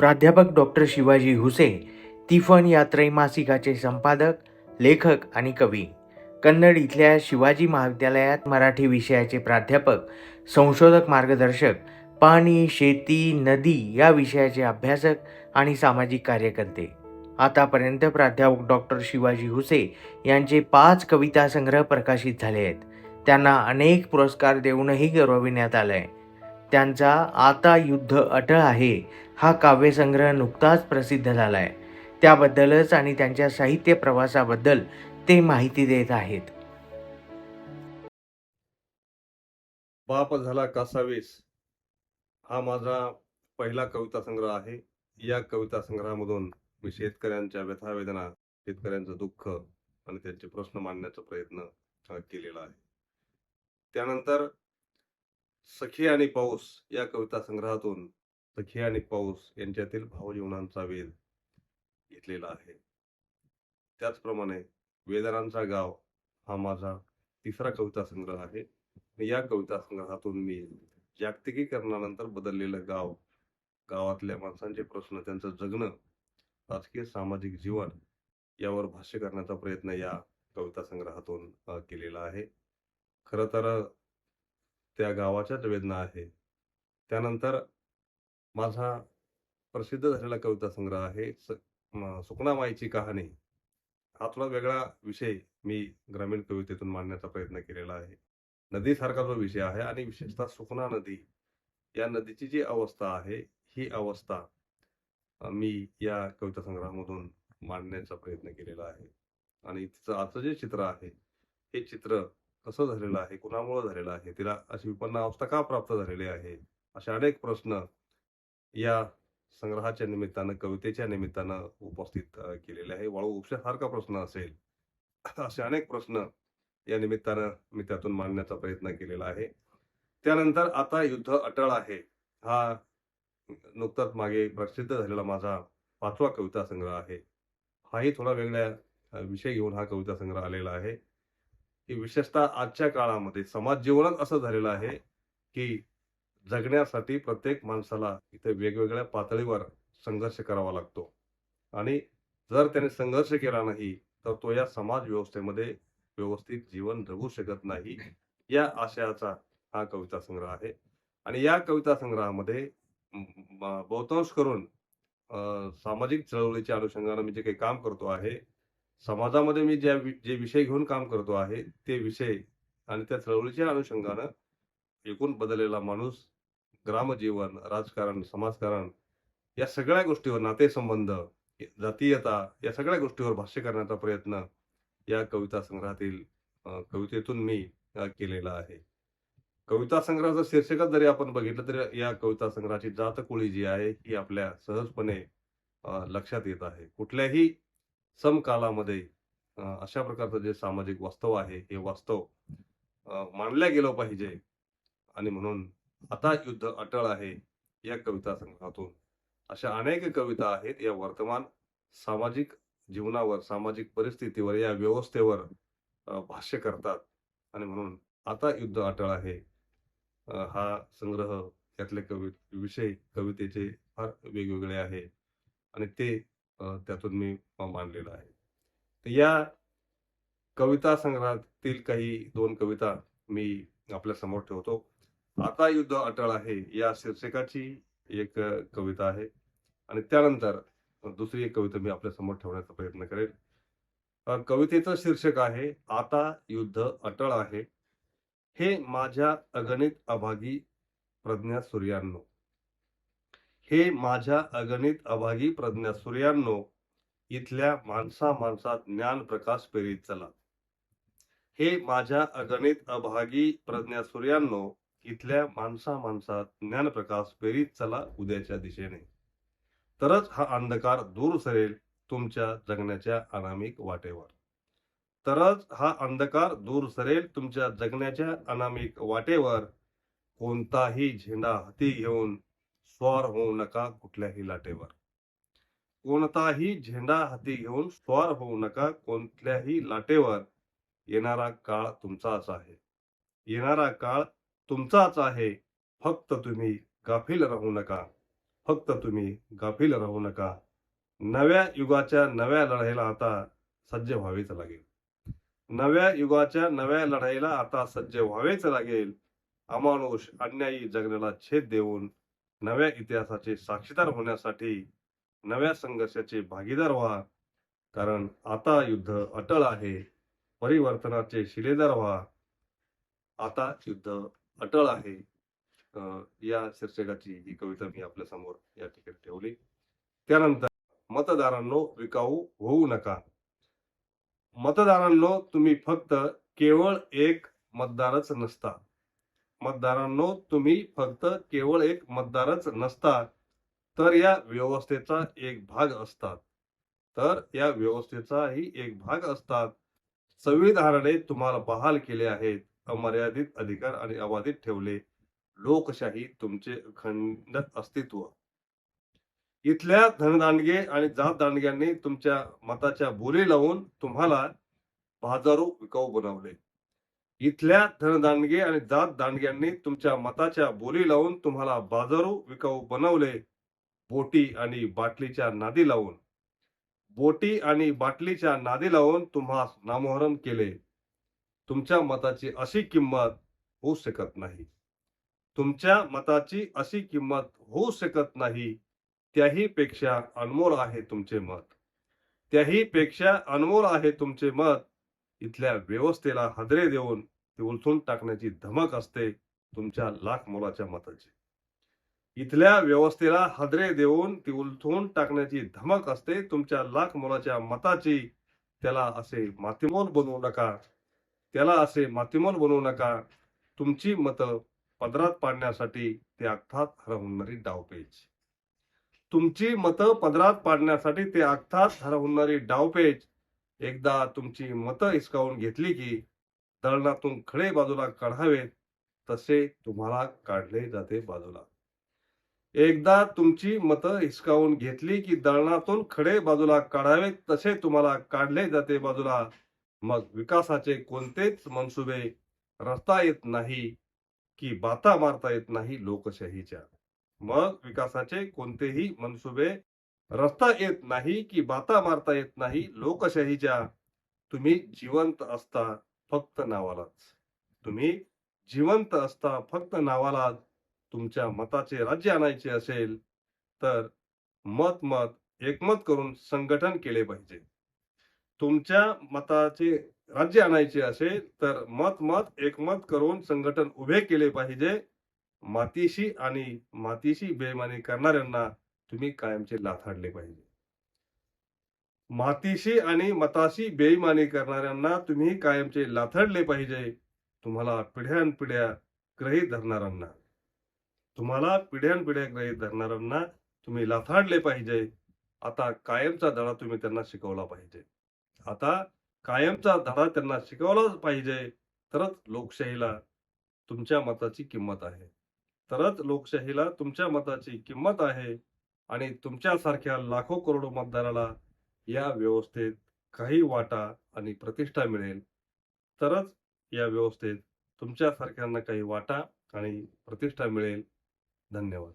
प्राध्यापक डॉक्टर शिवाजी हुसे, तिफन या त्रैमासिकाचे संपादक, लेखक आणि कवी. कन्नड इथल्या शिवाजी महाविद्यालयात मराठी विषयाचे प्राध्यापक, संशोधक मार्गदर्शक, पाणी, शेती, नदी या विषयाचे अभ्यासक आणि सामाजिक कार्यकर्ते. आतापर्यंत प्राध्यापक डॉक्टर शिवाजी हुसे यांचे 5 कविता संग्रह प्रकाशित झाले आहेत. त्यांना अनेक पुरस्कार देऊनही गौरविण्यात आलंय. त्यांचा आता युद्ध अटळ आहे हा काव्यसंग्रह नुकताच प्रसिद्ध झालाय. त्याबद्दलच आणि त्यांच्या साहित्य प्रवासाबद्दल ते माहिती देत आहेत. बाप झाला कासावीस हा माझा पहिला कविता संग्रह आहे. या कविता संग्रहामधून मी शेतकऱ्यांच्या व्यथा वेदना, शेतकऱ्यांचं दुःख आणि त्यांचे प्रश्न मांडण्याचा प्रयत्न केलेला आहे. त्यानंतर सखी आणि पाऊस या कविता संग्रहातून सखी आणि पाऊस यांच्यातील भावजीवनांचा वेध घेतलेला आहे. त्याचप्रमाणे वेदनांचा गाव हा माझा तिसरा कविता संग्रह आहे. या कविता संग्रहातून मी जागतिकीकरणानंतर बदललेलं गाव, गावातल्या माणसांचे प्रश्न, त्यांचं जगणं, राजकीय सामाजिक जीवन यावर भाष्य करण्याचा प्रयत्न या कविता संग्रहातून केलेला आहे. खरं तर त्या गावाच्याच वेदना आहे. त्यानंतर माझा प्रसिद्ध झालेला कविता संग्रह आहे सुकणामाईची कहाणी. हा थोडा वेगळा विषय मी ग्रामीण कवितेतून मांडण्याचा प्रयत्न केलेला आहे. नदीसारखा जो विषय आहे आणि विशेषतः सुकणा नदी, या नदीची जी अवस्था आहे, ही अवस्था मी या कविता संग्रहामधून मांडण्याचा प्रयत्न केलेला आहे. आणि तिचं आजचं जे चित्र आहे, हे चित्र कसं झालेलं आहे, कुणामुळे झालेलं आहे, तिला अशी विपन्न अवस्था का प्राप्त झालेली आहे, असे अनेक प्रश्न या संग्रहाच्या निमित्तानं, कवितेच्या निमित्तानं उपस्थित केलेले आहे. वाळू उपशासारखा प्रश्न असेल, असे अनेक प्रश्न या निमित्तानं मी त्यातून मांडण्याचा प्रयत्न केलेला आहे. त्यानंतर आता युद्ध अटळ आहे हा नुकताच मागे प्रसिद्ध झालेला माझा 5वा कविता संग्रह आहे. हाही थोडा वेगळ्या विषय घेऊन हा कविता संग्रह आलेला आहे, की विशेषतः आजच्या काळामध्ये समाज जीवनच असं झालेलं आहे, की जगण्यासाठी प्रत्येक माणसाला इथे वेगवेगळ्या पातळीवर संघर्ष करावा लागतो. आणि जर त्याने संघर्ष केला नाही, तर तो या समाज व्यवस्थेमध्ये व्यवस्थित जीवन जगू शकत नाही. या आशयाचा हा कविता संग्रह आहे. आणि या कविता संग्रहामध्ये बहुतांश करून सामाजिक चळवळीच्या अनुषंगाने मी जे काही काम करतो आहे, समाजामध्ये मी जे विषय घेऊन काम करतो आहे, ते विषय आणि त्या चळवळीच्या अनुषंगानं एकूण बदललेला माणूस, ग्रामजीवन, राजकारण, समाजकारण या सगळ्या गोष्टीवर, नातेसंबंध, जातीयता या सगळ्या गोष्टीवर भाष्य करण्याचा प्रयत्न या कविता संग्रहातील कवितेतून मी केलेला आहे. कविता संग्रहाचं शीर्षकच जरी आपण बघितलं तरी या कविता संग्रहाची जातकुळी जी आहे ही आपल्या सहजपणे लक्षात येत आहे. कुठल्याही समकालामध्ये अशा प्रकारचं जे सामाजिक वास्तव आहे, हे वास्तव मांडलं गेलं पाहिजे. आणि म्हणून आता युद्ध अटळ आहे या कविता संग्रहातून अशा अनेक कविता आहेत या वर्तमान सामाजिक जीवनावर, सामाजिक परिस्थितीवर, या व्यवस्थेवर भाष्य करतात. आणि म्हणून आता युद्ध अटळ आहे हा संग्रह, त्यातले विषय कवितेचे फार वेगवेगळे आहे आणि ते त्यातून मी मांडलेलं आहे. तर या कविता संग्रहातील काही 2 कविता मी आपल्या समोर ठेवतो. आता युद्ध अटळ आहे या शीर्षकाची एक कविता आहे आणि त्यानंतर दुसरी एक कविता मी आपल्या समोर ठेवण्याचा प्रयत्न करेन. कवितेचं शीर्षक आहे आता युद्ध अटळ आहे. हे माझ्या अगणित अभागी प्रज्ञा सूर्यांनो, हे माझ्या अगणित अभागी प्रज्ञा सूर्यांनो, इथल्या माणसा माणसात ज्ञान प्रकाश पेरीत चला. हे माझ्या अगणित अभागी प्रज्ञा सूर्यांनो, इथल्या माणसा माणसात ज्ञान प्रकाश पेरीत चला उद्याच्या दिशेने. तरच हा अंधकार दूर सरेल तुमच्या जगण्याच्या अनामिक वाटेवर. तरच हा अंधकार दूर सरेल तुमच्या जगण्याच्या अनामिक वाटेवर. कोणताही झेंडा हाती घेऊन स्वार होऊ नका कुठल्याही लाटेवर. कोणताही झेंडा हाती घेऊन स्वार होऊ नका कोणत्याही लाटेवर. येणारा काळ तुमचाच आहे. येणारा काळ तुमचाच आहे. फक्त तुम्ही गाफील राहू नका. फक्त तुम्ही गाफील राहू नका. नव्या युगाच्या नव्या लढाईला आता सज्ज व्हावेच लागेल. नव्या युगाच्या नव्या लढाईला आता सज्ज व्हावेच लागेल. अमानुष अन्यायी जगण्याला छेद देऊन नव्या इतिहासाचे साक्षीदार होण्यासाठी नव्या संघर्षाचे भागीदार व्हा. कारण आता युद्ध अटळ आहे. परिवर्तनाचे शिलेदार व्हा. आता युद्ध अटळ आहे. या शीर्षकाची ही कविता मी आपल्या समोर या ठिकाणी ठेवली. त्यानंतर मतदारांनो विकाऊ होऊ नका. मतदारांनो तुम्ही फक्त केवळ एक मतदारच नसता. मतदारांनो तुम्ही फक्त केवळ एक मतदारच नसता, तर या व्यवस्थेचा एक भाग असतात. तर या व्यवस्थेचाही एक भाग असतात. संविधानाने तुम्हाला बहाल केले आहेत. अमर्यादित अधिकार आणि अबाधित ठेवले. लोकशाही तुमचे अखंड अस्तित्व. इथल्या धनदांडगे आणि जातदांडग्यांनी तुमच्या मताच्या बोली लावून तुम्हाला बाजारू विकाऊ बनवले. इथल्या धनदांडगे आणि जातदांडग्यांनी तुमच्या मताच्या बोली लावून तुम्हाला बाजारू विकाऊ बनवले. बोटी आणि बाटलीच्या नादी लावून तुम्हास नामोहरम केले. तुमच्या मताची अशी किंमत होऊ शकत नाही. तुमच्या मताची अशी किंमत होऊ शकत नाही. त्याही पेक्षा अनमोल आहे तुमचे मत. त्याही पेक्षा अनमोल आहे तुमचे मत. इथल्या व्यवस्थेला हादरे देऊन ती उलथून टाकण्याची धमक असते तुमच्या लाख मोलाच्या मताची. इथल्या व्यवस्थेला हादरे देऊन ती उलथून टाकण्याची धमक असते तुमच्या लाख मोलाच्या मताची. त्याला असे मातीमोल बनवू नका. त्याला असे मातीमोल बनवू नका. तुमची मतं पदरात पाडण्यासाठी ते आखतात हरवणारी डावपेच. तुमची मतं पदरात पाडण्यासाठी ते आखतात हरवणारी डावपेच. एकदा तुमची मतं हिसकावून घेतली की दळणातून खडे बाजूला काढावेत तसे तुम्हाला काढले जाते बाजूला. एकदा तुमची मतं हिसकावून घेतली की दळणातून खडे बाजूला काढावेत तसे तुम्हाला काढले जाते बाजूला. मग विकासाचे कोणतेच मनसुबे रचता येत नाही की बाता मारता येत नाही लोकशाहीच्या. मग विकासाचे कोणतेही मनसुबे रचता येत नाही की बाता मारता येत नाही लोकशाहीच्या. तुम्ही जिवंत असता फक्त नावालाच. तुम्ही जिवंत असता फक्त नावालाच. तुमच्या मताचे राज्य आणायचे असेल तर एकमत करून संघटन केले पाहिजे. तुमच्या मताचे राज्य आणायचे असेल तर एकमत करून संघटन उभे केले पाहिजे. मातीशी बेईमानी करणाऱ्यांना तुम्ही कायमचे लाथाडले पाहिजे. मातीशी आणि मताशी बेईमानी करणाऱ्यांना तुम्ही कायमचे लाथाडले पाहिजे. तुम्हाला पिढ्यानपिढ्या ग्रहीत धरणाऱ्यांना तुम्ही लाथाडले पाहिजे. आता कायमचा धडा तुम्ही त्यांना शिकवला पाहिजे. तरच लोकशाहीला तुमच्या मताची किंमत आहे. आणि तुमच्यासारख्या लाखो करोडो मतदाराला या व्यवस्थेत काही वाटा आणि प्रतिष्ठा मिळेल. तरच या व्यवस्थेत तुमच्यासारख्यांना काही वाटा आणि प्रतिष्ठा मिळेल. धन्यवाद.